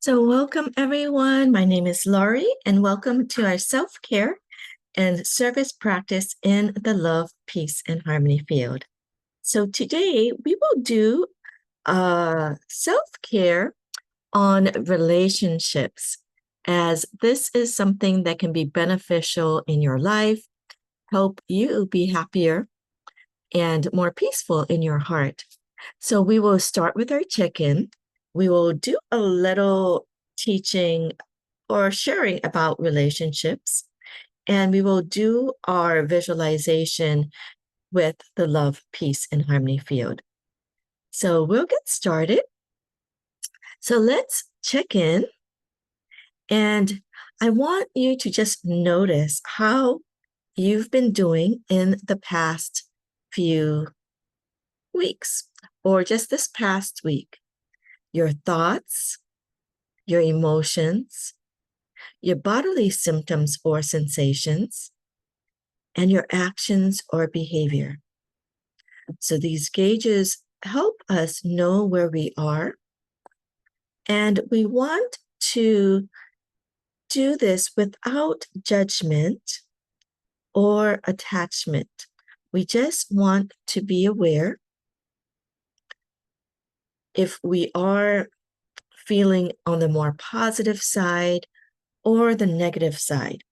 So welcome everyone. My name is Laurie and welcome to our self-care and service practice in the love, peace, and harmony field. So today we will do self-care on relationships, as this is something that can be beneficial in your life, help you be happier and more peaceful in your heart. So we will start with our check-in. We will do a little teaching or sharing about relationships, and we will do our visualization with the love, peace, and harmony field. So we'll get started. So let's check in, and I want you to just notice how you've been doing in the past few weeks or just this past week. Your thoughts, your emotions, your bodily symptoms or sensations, and your actions or behavior. So these gauges help us know where we are, and we want to do this without judgment or attachment. We just want to be aware if we are feeling on the more positive side or the negative side.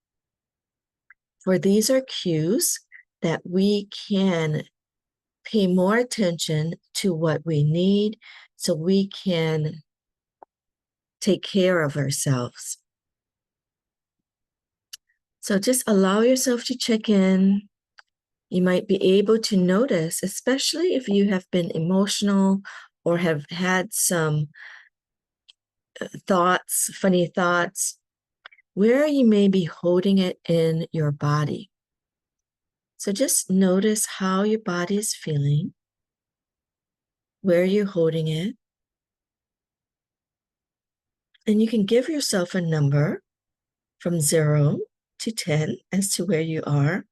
For these are cues that we can pay more attention to what we need so we can take care of ourselves. So just allow yourself to check in. You might be able to notice, especially if you have been emotional or have had some thoughts, funny thoughts, where you may be holding it in your body. So just notice how your body is feeling, where you're holding it. And you can give yourself a number from 0 to 10 as to where you are.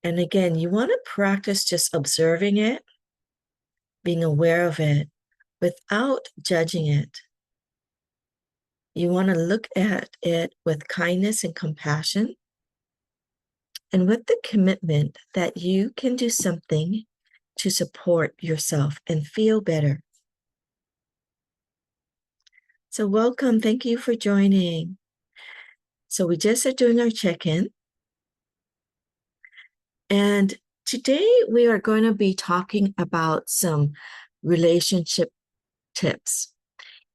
And again, you want to practice just observing it, being aware of it without judging it. You want to look at it with kindness and compassion, and with the commitment that you can do something to support yourself and feel better. So welcome. Thank you for joining. So we just are doing our check-in. And today we are going to be talking about some relationship tips.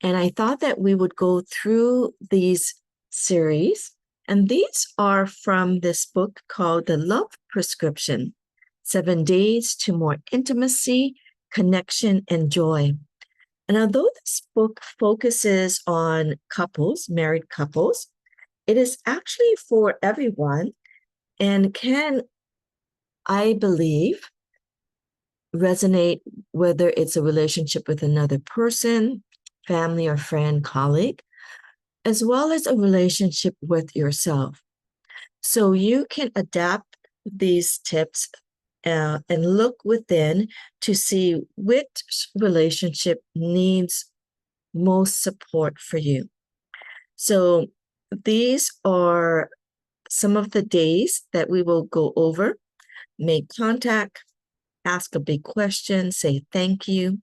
And I thought that we would go through these series. And these are from this book called The Love Prescription: 7 Days to More Intimacy, Connection, and Joy. And although this book focuses on couples, married couples, it is actually for everyone and can, I believe, resonate whether it's a relationship with another person, family or friend, colleague, as well as a relationship with yourself. So you can adapt these tips and look within to see which relationship needs most support for you. So these are some of the days that we will go over. Make contact, ask a big question, say thank you,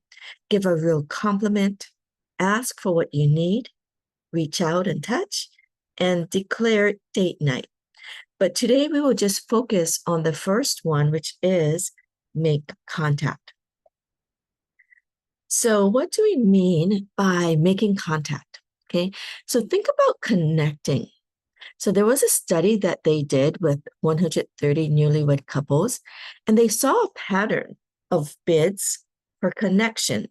give a real compliment, ask for what you need, reach out and touch, and declare date night. But today we will just focus on the first one, which is make contact. So what do we mean by making contact? Okay, so think about connecting. So there was a study that they did with 130 newlywed couples, and they saw a pattern of bids for connection.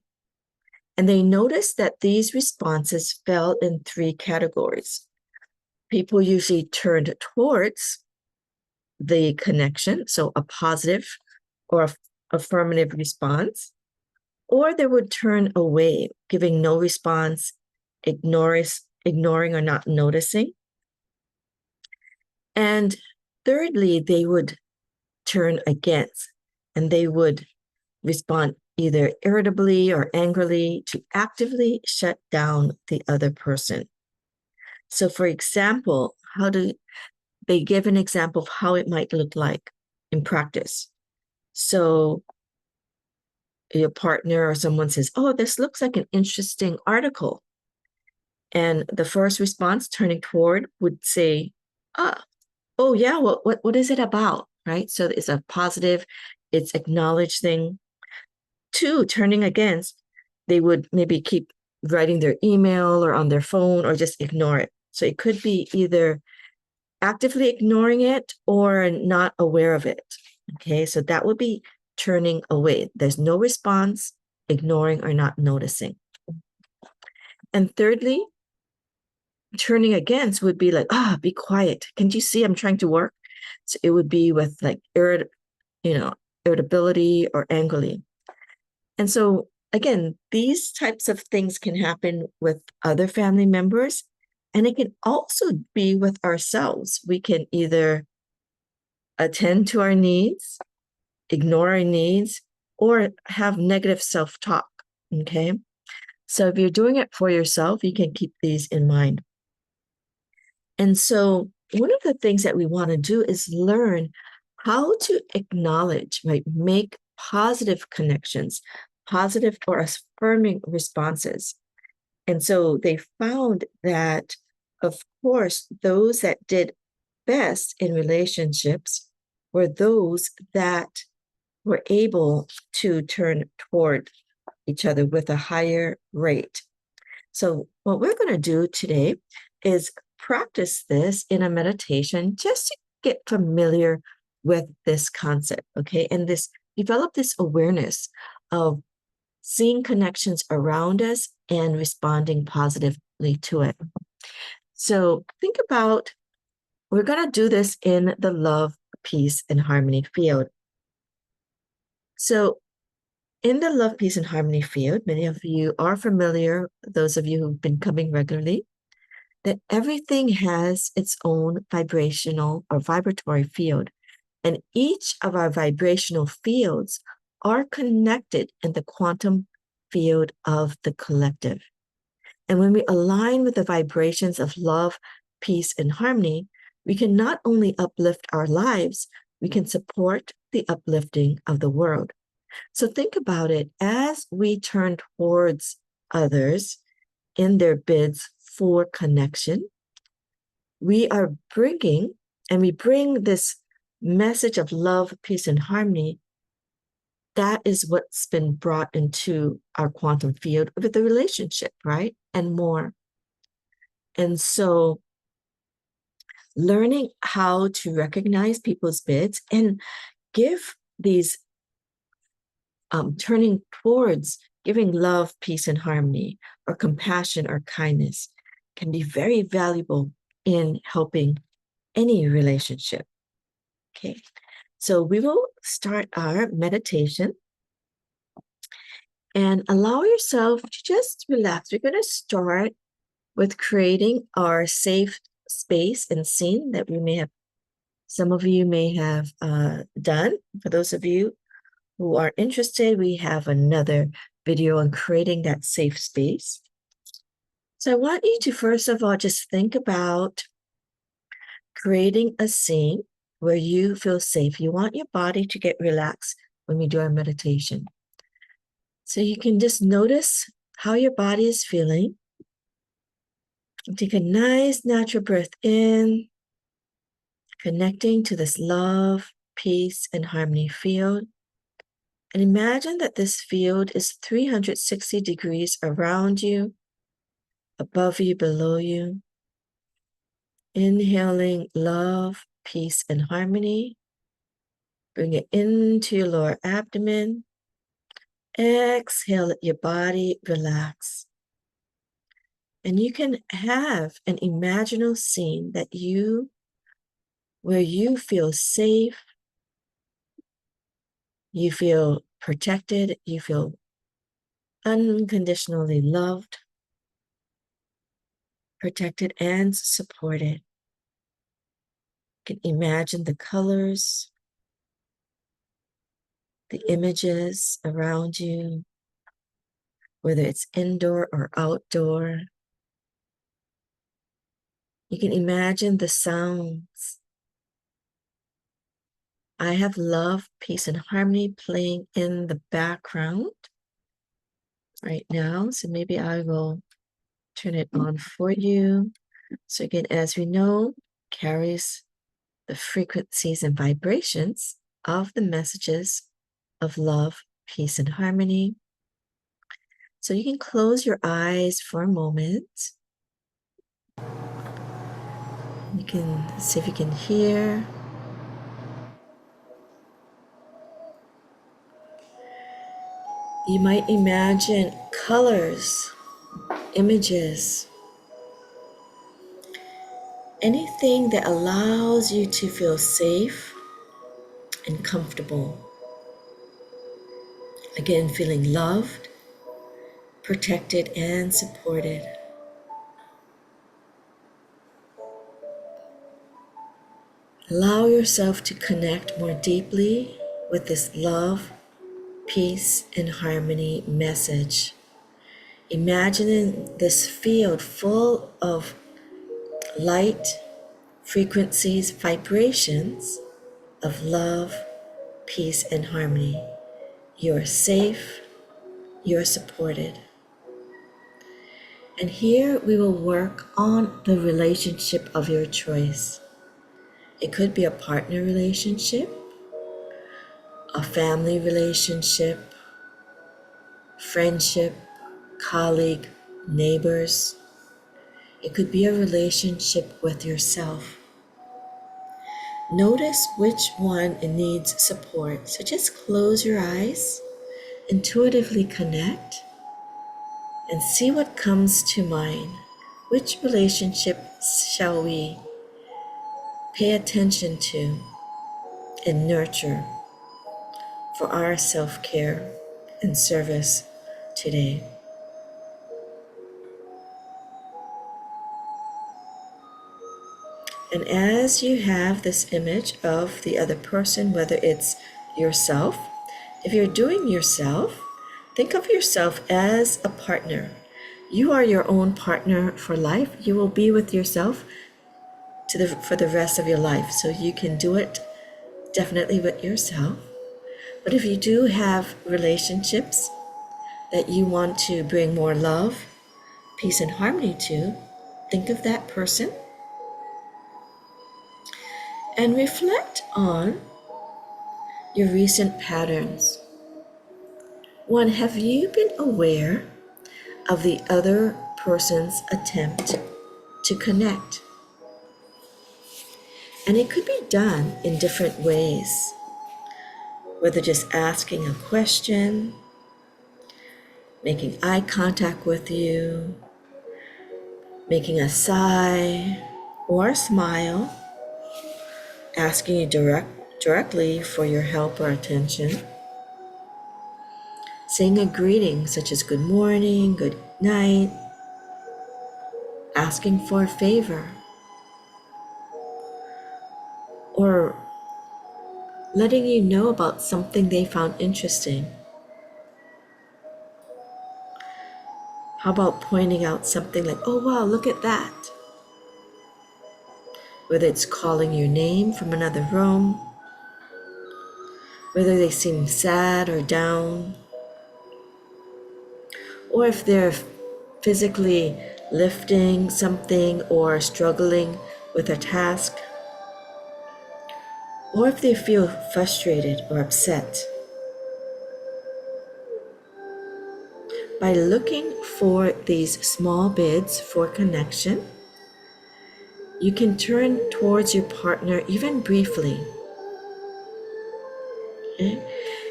And they noticed that these responses fell in 3 categories. People usually turned towards the connection, so a positive or affirmative response, or they would turn away, giving no response, ignoring or not noticing. And thirdly, they would turn against, and they would respond either irritably or angrily to actively shut down the other person. So, for example, how do they give an example of how it might look like in practice? So, your partner or someone says, "Oh, this looks like an interesting article." And the first response, turning toward, would say, oh yeah, what is it about? Right? So it's a positive, it's acknowledging. Two, turning against, they would maybe keep writing their email or on their phone or just ignore it. So it could be either actively ignoring it or not aware of it. Okay, so that would be turning away. There's no response, ignoring or not noticing. And thirdly, turning against would be like, be quiet. Can't you see I'm trying to work? So it would be with like irritability or angrily. And so again, these types of things can happen with other family members, and it can also be with ourselves. We can either attend to our needs, ignore our needs, or have negative self-talk. Okay. So if you're doing it for yourself, you can keep these in mind. And so one of the things that we want to do is learn how to acknowledge, right? Make positive connections, positive or affirming responses. And so they found that, of course, those that did best in relationships were those that were able to turn toward each other with a higher rate. So what we're going to do today is practice this in a meditation just to get familiar with this concept, okay? And develop this awareness of seeing connections around us and responding positively to it. So think about, we're going to do this in the love, peace, and harmony field. So in the love, peace, and harmony field, many of you are familiar, those of you who've been coming regularly, that everything has its own vibrational or vibratory field. And each of our vibrational fields are connected in the quantum field of the collective. And when we align with the vibrations of love, peace, and harmony, we can not only uplift our lives, we can support the uplifting of the world. So think about it, as we turn towards others in their bids for connection, we bring this message of love, peace, and harmony. That is what's been brought into our quantum field with the relationship, right? And more. And so learning how to recognize people's bids and give these turning towards giving love, peace, and harmony, or compassion or kindness can be very valuable in helping any relationship. Okay, so we will start our meditation and allow yourself to just relax. We're going to start with creating our safe space and scene that some of you may have done. For those of you who are interested, we have another video on creating that safe space. So I want you to, first of all, just think about creating a scene where you feel safe. You want your body to get relaxed when we do our meditation. So you can just notice how your body is feeling. Take a nice natural breath in, connecting to this love, peace, and harmony field. And imagine that this field is 360 degrees around you, above you, below you. Inhaling love, peace, and harmony. Bring it into your lower abdomen. Exhale, let your body relax. And you can have an imaginal scene where you feel safe, you feel protected, you feel unconditionally loved, protected, and supported. You can imagine the colors, the images around you, whether it's indoor or outdoor. You can imagine the sounds. I have love, peace, and harmony playing in the background right now. So maybe I will turn it on for you. So again, as we know, carries the frequencies and vibrations of the messages of love, peace, and harmony. So you can close your eyes for a moment. You can see if you can hear. You might imagine colors, images, anything that allows you to feel safe and comfortable. Again, feeling loved, protected, and supported. Allow yourself to connect more deeply with this love, peace, and harmony message. Imagining this field full of light, frequencies, vibrations of love, peace, and harmony. You're safe, you're supported. And here we will work on the relationship of your choice. It could be a partner relationship, a family relationship, friendship, colleague, neighbors. It could be a relationship with yourself. Notice which one needs support. So just close your eyes, intuitively connect, and see what comes to mind. Which relationship shall we pay attention to and nurture for our self-care and service today? And as you have this image of the other person, whether it's yourself, if you're doing yourself, think of yourself as a partner. You are your own partner for life. You will be with yourself for the rest of your life. So you can do it definitely with yourself. But if you do have relationships that you want to bring more love, peace, and harmony to, think of that person and reflect on your recent patterns. One, have you been aware of the other person's attempt to connect? And it could be done in different ways, whether just asking a question, making eye contact with you, making a sigh or a smile, asking you directly for your help or attention, saying a greeting such as good morning, good night, asking for a favor, or letting you know about something they found interesting. How about pointing out something like, oh wow, look at that? Whether it's calling your name from another room, whether they seem sad or down, or if they're physically lifting something or struggling with a task, or if they feel frustrated or upset. By looking for these small bids for connection, you can turn towards your partner even briefly. Okay?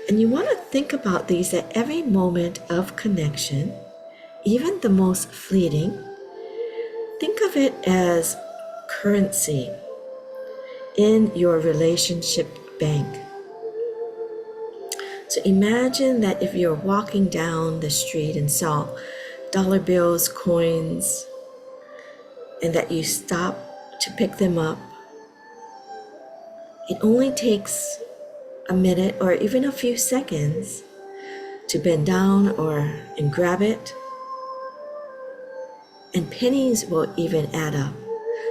And you want to think about these at every moment of connection, even the most fleeting. Think of it as currency in your relationship bank. So imagine that if you're walking down the street and saw dollar bills, coins, and that you stop to pick them up. It only takes a minute or even a few seconds to bend down and grab it. And pennies will even add up.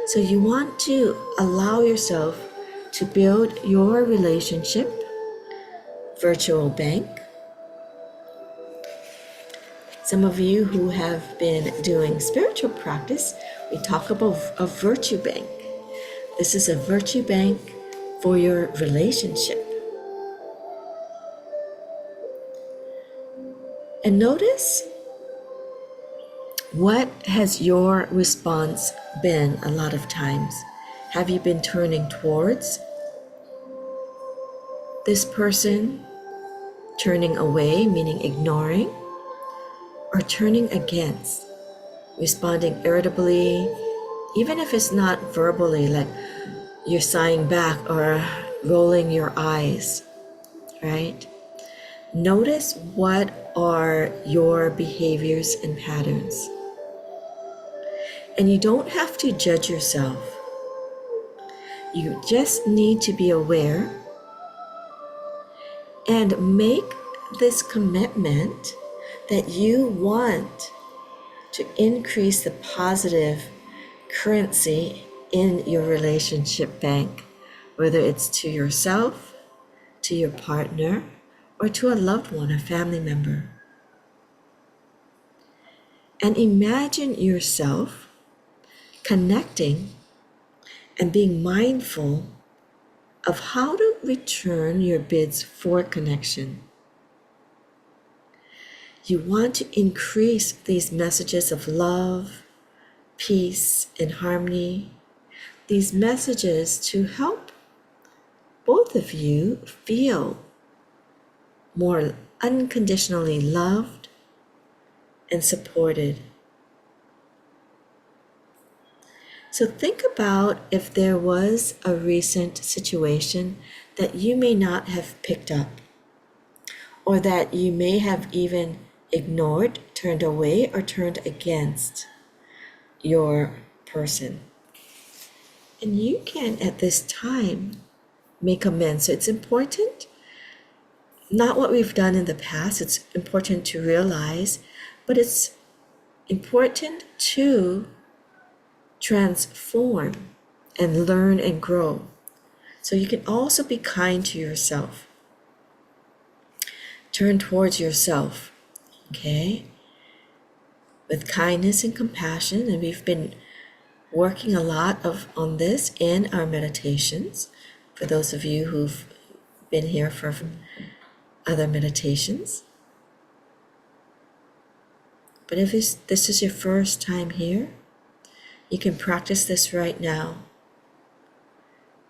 So you want to allow yourself to build your relationship virtual bank. Some of you who have been doing spiritual practice, we talk about a virtue bank. This is a virtue bank for your relationship. And notice, what has your response been a lot of times? Have you been turning towards this person, turning away, meaning ignoring, or turning against, responding irritably, even if it's not verbally, like you're sighing back or rolling your eyes, right? Notice what are your behaviors and patterns. And you don't have to judge yourself. You just need to be aware and make this commitment that you want to increase the positive currency in your relationship bank, whether it's to yourself, to your partner, or to a loved one, a family member. And imagine yourself connecting and being mindful of how to return your bids for connection. You want to increase these messages of love, peace, and harmony, these messages to help both of you feel more unconditionally loved and supported. So think about if there was a recent situation that you may not have picked up, or that you may have even ignored, turned away, or turned against your person. And you can, at this time, make amends. So it's important, not what we've done in the past, it's important to realize, but it's important to transform and learn and grow. So you can also be kind to yourself. Turn towards yourself, okay? With kindness and compassion, and we've been working a lot on this in our meditations. For those of you who've been here for other meditations. But if this is your first time here, you can practice this right now.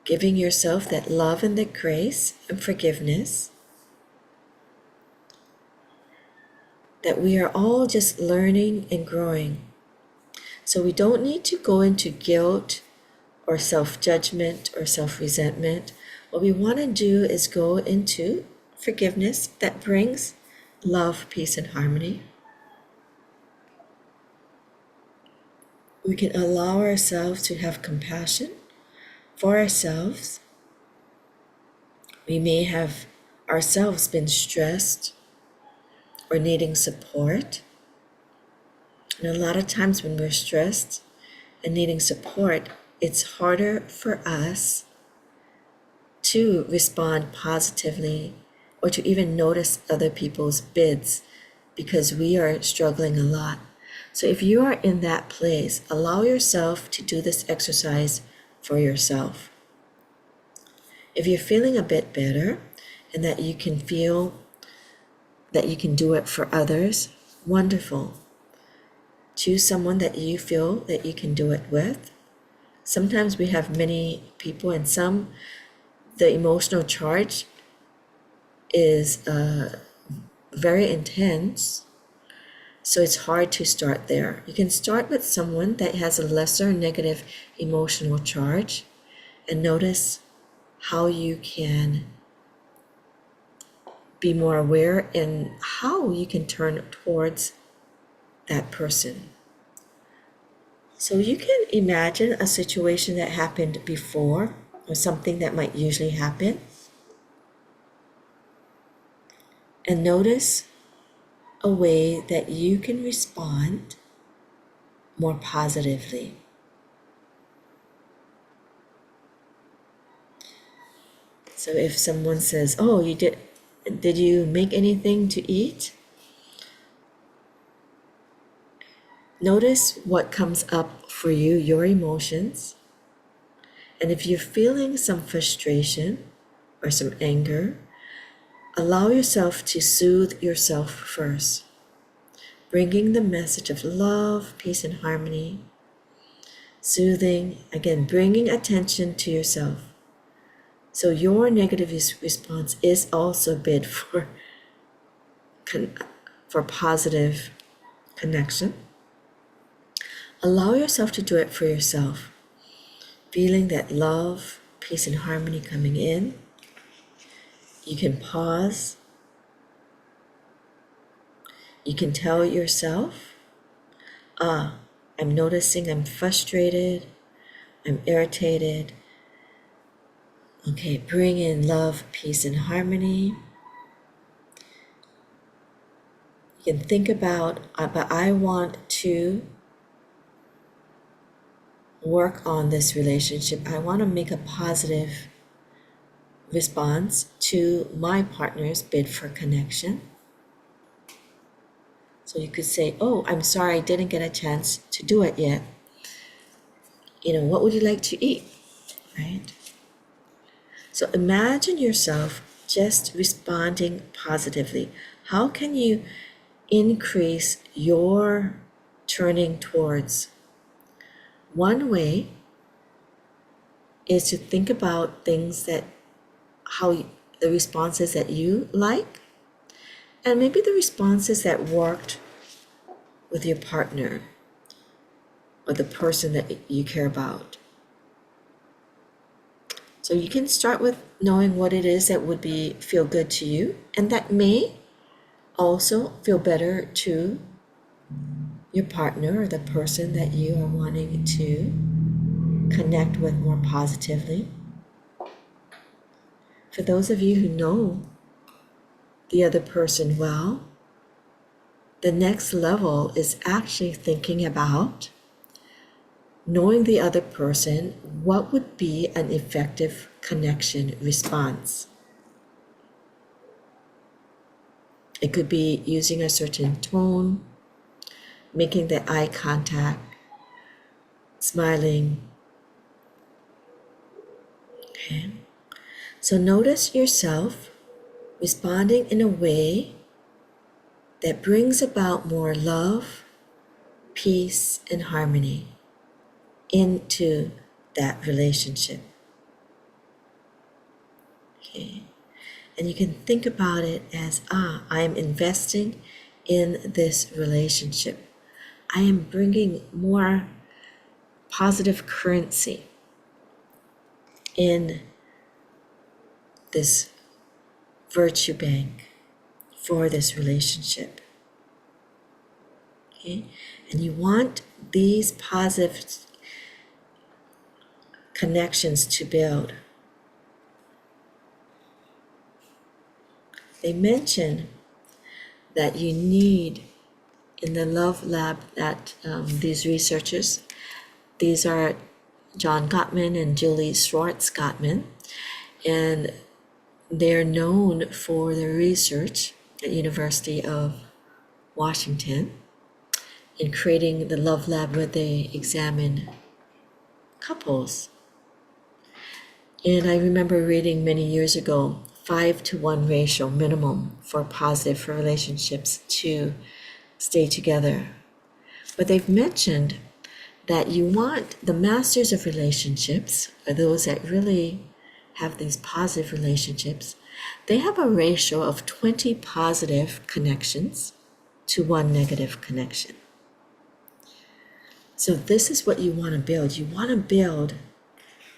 Giving yourself that love and that grace and forgiveness. That we are all just learning and growing. So we don't need to go into guilt or self-judgment or self-resentment. What we want to do is go into forgiveness that brings love, peace, and harmony. We can allow ourselves to have compassion for ourselves. We may have ourselves been stressed or needing support. And a lot of times when we're stressed and needing support, it's harder for us to respond positively or to even notice other people's bids because we are struggling a lot. So if you are in that place, allow yourself to do this exercise for yourself. If you're feeling a bit better and that you can feel that you can do it for others, wonderful. Choose someone that you feel that you can do it with. Sometimes we have many people, and the emotional charge is very intense. So it's hard to start there. You can start with someone that has a lesser negative emotional charge and notice how you can be more aware in how you can turn towards that person. So you can imagine a situation that happened before or something that might usually happen. And notice a way that you can respond more positively. So if someone says, "Oh, did you make anything to eat?" Notice what comes up for you, your emotions. And if you're feeling some frustration or some anger, allow yourself to soothe yourself first, bringing the message of love, peace, and harmony. Soothing, again, bringing attention to yourself. So your negative response is also a bid for positive connection. Allow yourself to do it for yourself, feeling that love, peace, and harmony coming in. You can pause. You can tell yourself, I'm noticing I'm frustrated, I'm irritated. Okay, bring in love, peace, and harmony. You can think about, but I want to work on this relationship. I want to make a positive response to my partner's bid for connection. So you could say, "Oh, I'm sorry I didn't get a chance to do it yet. What would you like to eat?" Right? So imagine yourself just responding positively. How can you increase your turning towards? One way is to think about things the responses that you like, and maybe the responses that worked with your partner or the person that you care about. So you can start with knowing what it is that would feel good to you, and that may also feel better to your partner or the person that you are wanting to connect with more positively. For those of you who know the other person well, the next level is actually thinking about knowing the other person, what would be an effective connection response? It could be using a certain tone, making the eye contact, smiling. Okay. So notice yourself responding in a way that brings about more love, peace, and harmony into that relationship. Okay. And you can think about it as, I am investing in this relationship. I am bringing more positive currency in this virtue bank for this relationship. Okay? And you want these positive connections to build. They mention that you need in the Love Lab that these researchers, these are John Gottman and Julie Schwartz Gottman, and they're known for their research at University of Washington in creating the Love Lab where they examine couples. And I remember reading many years ago, 5-to-1 ratio minimum for positive relationships to stay together. But they've mentioned that you want the masters of relationships, or those that really have these positive relationships, they have a ratio of 20 positive connections to 1 negative connection. So this is what you want to build. You want to build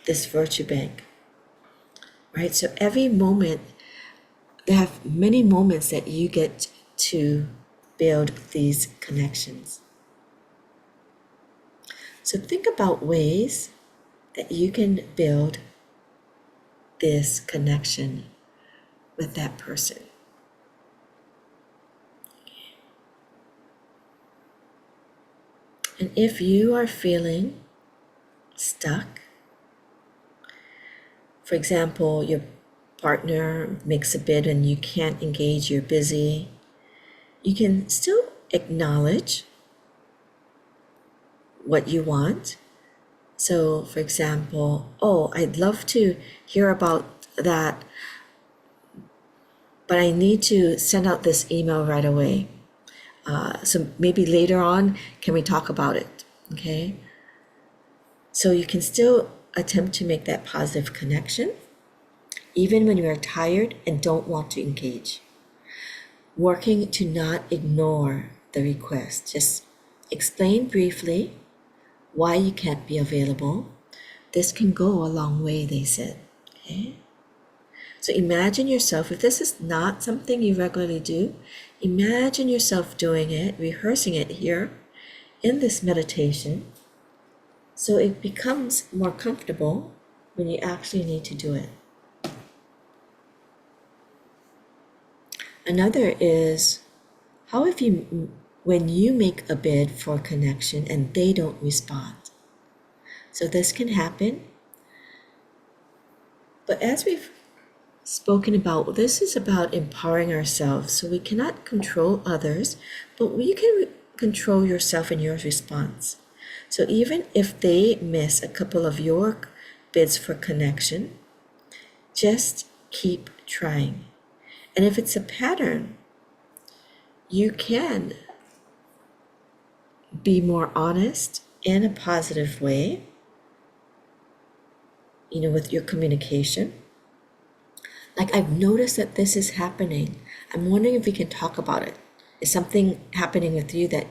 this virtue bank, right? So every moment, they have many moments that you get to build these connections. So think about ways that you can build this connection with that person. And if you are feeling stuck, for example, your partner makes a bid and you can't engage, you're busy, you can still acknowledge what you want. So, for example, oh, I'd love to hear about that, but I need to send out this email right away. So maybe later on, can we talk about it? Okay. So you can still attempt to make that positive connection, even when you are tired and don't want to engage. Working to not ignore the request. Just explain briefly why you can't be available. This can go a long way, they said. Okay. So imagine yourself, if this is not something you regularly do, imagine yourself doing it, rehearsing it here in this meditation, so it becomes more comfortable when you actually need to do it. Another is, how if you, when you make a bid for connection and they don't respond? So this can happen. But as we've spoken about, this is about empowering ourselves. So we cannot control others, but we can control yourself and your response. So even if they miss a couple of your bids for connection, just keep trying. And if it's a pattern, you can be more honest in a positive way, with your communication. Like, I've noticed that this is happening. I'm wondering if we can talk about it. Is something happening with you that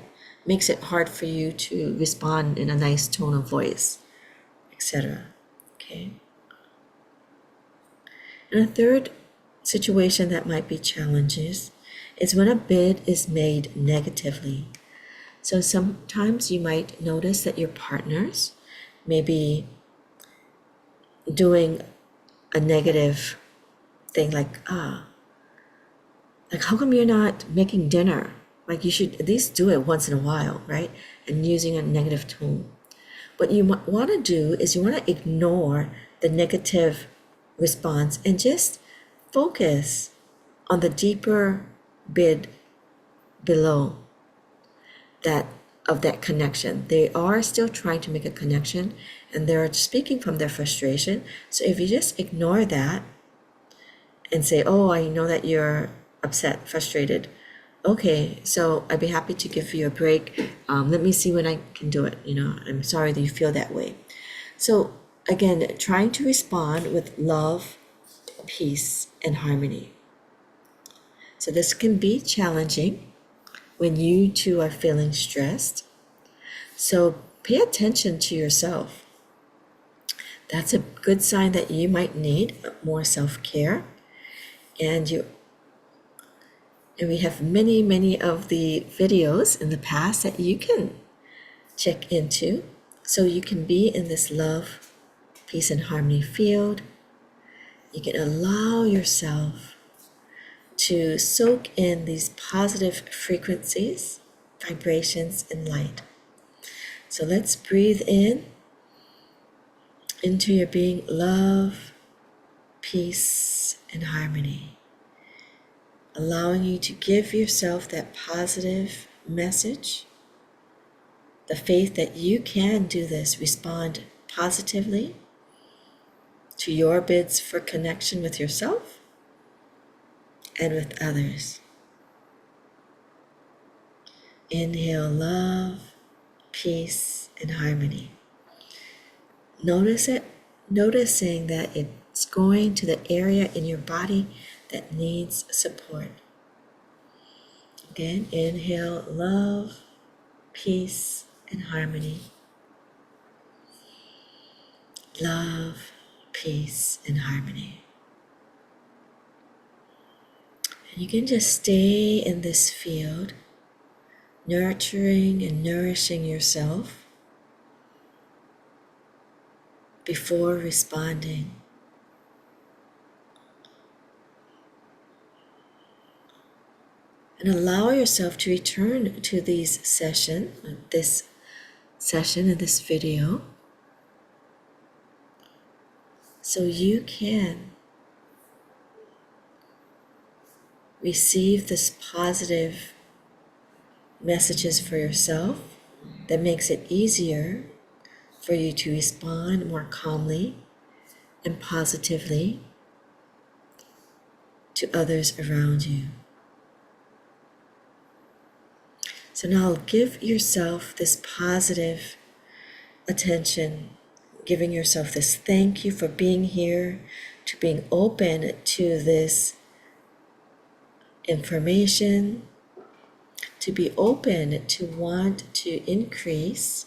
makes it hard for you to respond in a nice tone of voice, etc.? Okay. And a third situation that might be challenges is when a bid is made negatively. So sometimes you might notice that your partners may be doing a negative thing, like how come you're not making dinner? Like, you should at least do it once in a while, right? And using a negative tone. What you want to do is you want to ignore the negative response and just focus on the deeper bid below that of that connection. They are still trying to make a connection and they're speaking from their frustration. So if you just ignore that and say, oh, I know that you're upset, frustrated. Okay, so I'd be happy to give you a break. Let me see when I can do it. I'm sorry that you feel that way. So again, trying to respond with love, peace, and harmony. So this can be challenging when you two are feeling stressed. So pay attention to yourself. That's a good sign that you might need more self-care. And we have many of the videos in the past that you can check into, so you can be in this love, peace, and harmony field. You can allow yourself to soak in these positive frequencies, vibrations, and light. So let's breathe in into your being, love, peace, and harmony, allowing you to give yourself that positive message, the faith that you can do this. Respond positively to your bids for connection with yourself and with others. Inhale love, peace, and harmony. Noticing that it's going to the area in your body that needs support. Again, inhale love, peace, and harmony. Love, peace, and harmony. And you can just stay in this field, nurturing and nourishing yourself before responding. And allow yourself to return to these sessions, this session, in this video, so you can receive this positive messages for yourself that makes it easier for you to respond more calmly and positively to others around you. So now give yourself this positive attention, giving yourself this thank you for being here, to being open to this information, to be open to want to increase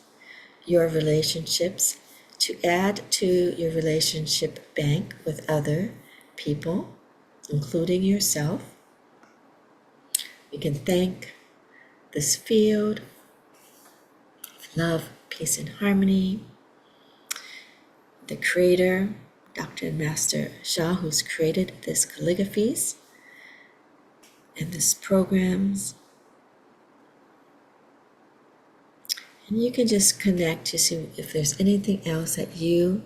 your relationships, to add to your relationship bank with other people, including yourself. You can thank this field of love, peace, and harmony, the creator, Dr. and Master Sha, who's created this calligraphies and these programs. And you can just connect to see if there's anything else that you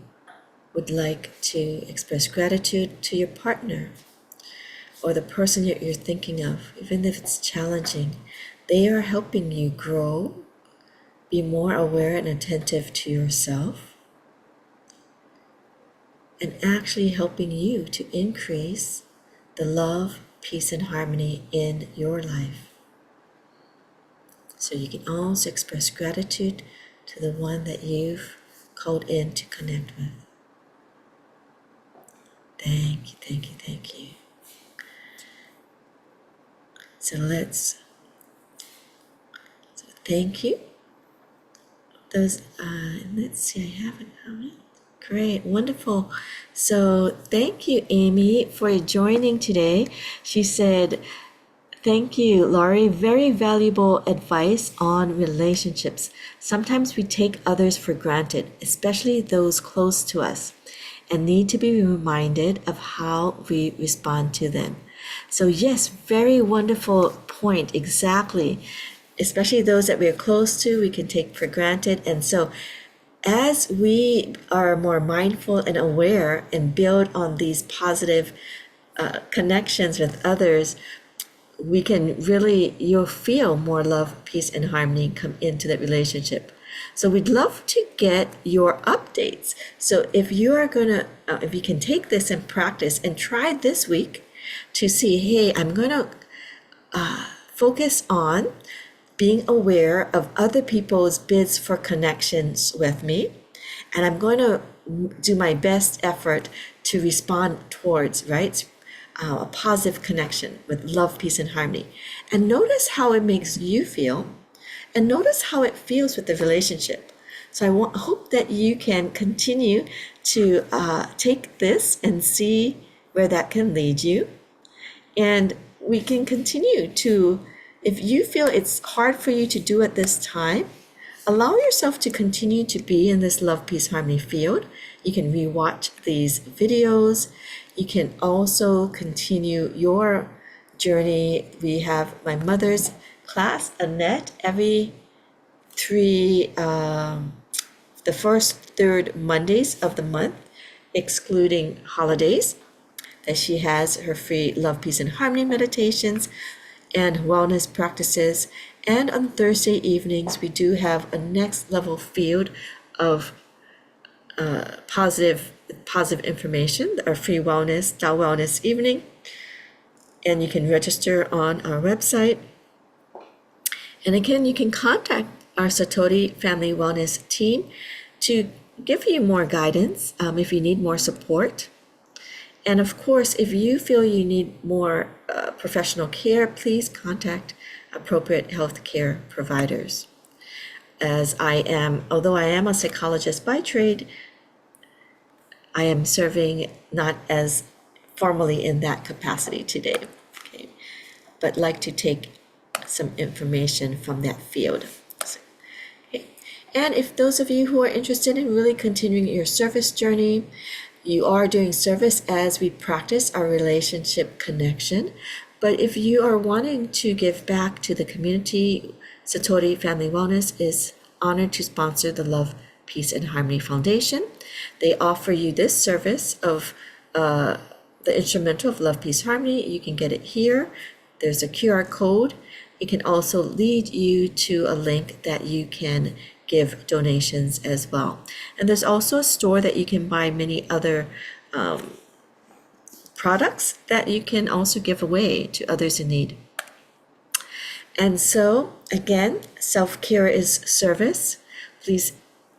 would like to express gratitude to your partner or the person you're thinking of, even if it's challenging. They are helping you grow, be more aware and attentive to yourself, and actually helping you to increase the love, peace, and harmony in your life. So you can also express gratitude to the one that you've called in to connect with. Thank you, thank you, thank you. So thank you. Let's see, I have an comment. Great, wonderful. So thank you, Amy, for joining today. She said, thank you, Laurie. Very valuable advice on relationships. Sometimes we take others for granted, especially those close to us, and need to be reminded of how we respond to them. So yes, very wonderful point, exactly. Especially those that we are close to, we can take for granted. And so as we are more mindful and aware and build on these positive connections with others, we can really, you'll feel more love, peace, and harmony come into that relationship. So we'd love to get your updates. So if you are gonna, if you can take this and practice and try this week to see, hey, I'm gonna focus on being aware of other people's bids for connections with me, and I'm going to do my best effort to respond towards, right, a positive connection with love, peace, and harmony. And notice how it makes you feel, and notice how it feels with the relationship. So I hope that you can continue to take this and see where that can lead you. And we can continue to, if you feel it's hard for you to do at this time, allow yourself to continue to be in this love, peace, harmony field. You can rewatch these videos. You can also continue your journey. We have my mother's class, Annette, every the first, third Mondays of the month, excluding holidays, that she has her free love, peace, and harmony meditations and wellness practices. And on Thursday evenings, we do have a next level field of positive information, our free wellness, Tao Wellness evening. And you can register on our website. And again, you can contact our Satori Family Wellness team to give you more guidance if you need more support. And of course, if you feel you need more professional care, please contact appropriate healthcare providers. Although I am a psychologist by trade, I am serving not as formally in that capacity today, okay, but like to take some information from that field. Okay. And if those of you who are interested in really continuing your service journey, you are doing service as we practice our relationship connection. But if you are wanting to give back to the community, Satori Family Wellness is honored to sponsor the Love, Peace, and Harmony Foundation. They offer you this service of the instrumental of Love, Peace, Harmony. You can get it here. There's a QR code. It can also lead you to a link that you can give donations as well. And there's also a store that you can buy many other products that you can also give away to others in need. And so, again, self-care is service. Please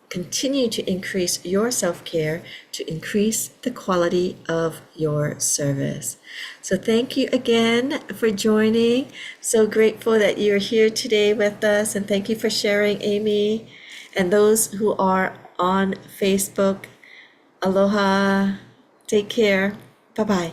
continue to increase your self-care to increase the quality of your service. So thank you again for joining. So grateful that you're here today with us, and thank you for sharing, Amy. And those who are on Facebook, aloha, take care, bye-bye.